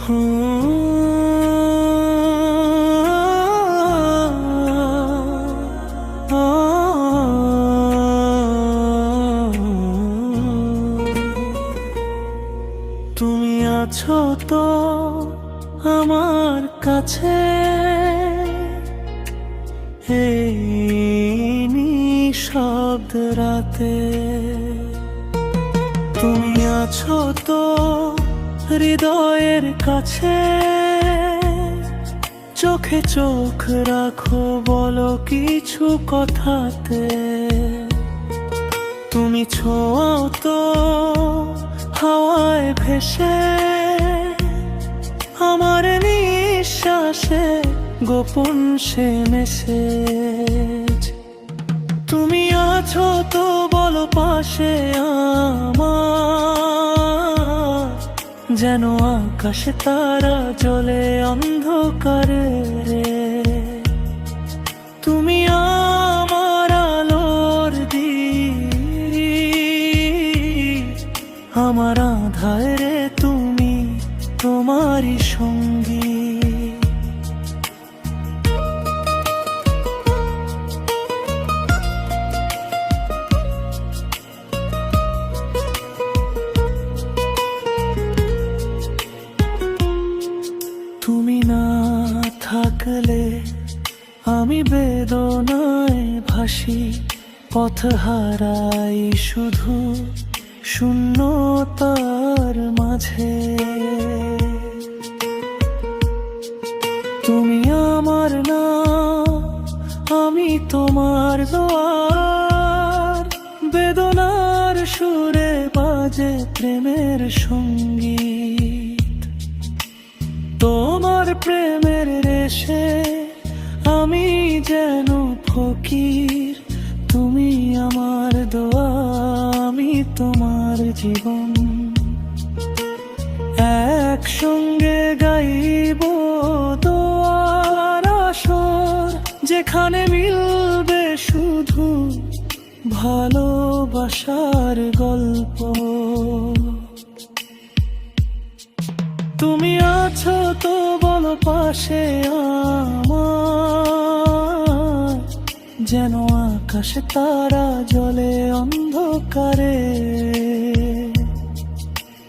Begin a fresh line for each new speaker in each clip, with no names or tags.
তুমি আছো তো আমার কাছে, এই নিঃশব্দ রাতে। তুমি আছো তো হৃদয়ের কাছে, চোখে চোখ রাখো, বলো কিছু কথাতে। তুমি ছোঁয়াও তো হাওয়ায় ভেসে, আমার নিঃশ্বাসে গোপন সে মেসেজ। তুমি আছো তো বলো পাশে আমার, যেন আকাশে তারা জ্বলে অন্ধকারে। তুমি আমার আলোর দ্বীপ, আমার আঁধারে তুমি তোমারই সঙ্গী। তুমি না থাকলে আমি বেদনায় ভাসি, পথ হারাই শুধু শূন্যতার মাঝে। তুমি আমার না, আমি তোমার দোয়ার, বেদনার সুরে বাজে প্রেমের সঙ্গীত। তোমার প্রেমের রেশে আমি যেন ফকির, তুমি আমার দোয়া, আমি তোমার জীবন। একসঙ্গে গাইব দোয়ার আসর, যেখানে মিলবে শুধু ভালোবাসার গল্প। তুমি আছো তো বলো পাশে আমার, যেন আকাশে তারা জ্বলে অন্ধকারে।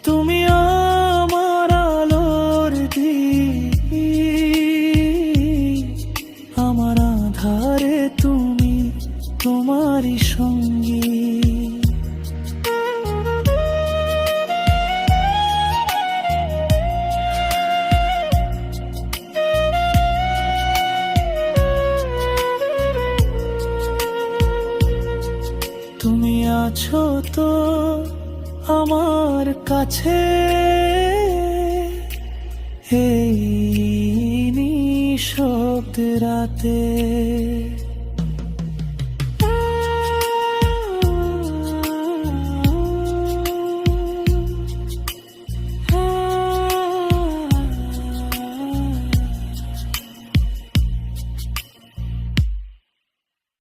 তুমি আমার আলোর দ্বীপ, আমার আঁধারে তুমি তোমারই সঙ্গী। তুমি আছো তো আমার কাছে, এই নিঃশব্দ রাতে।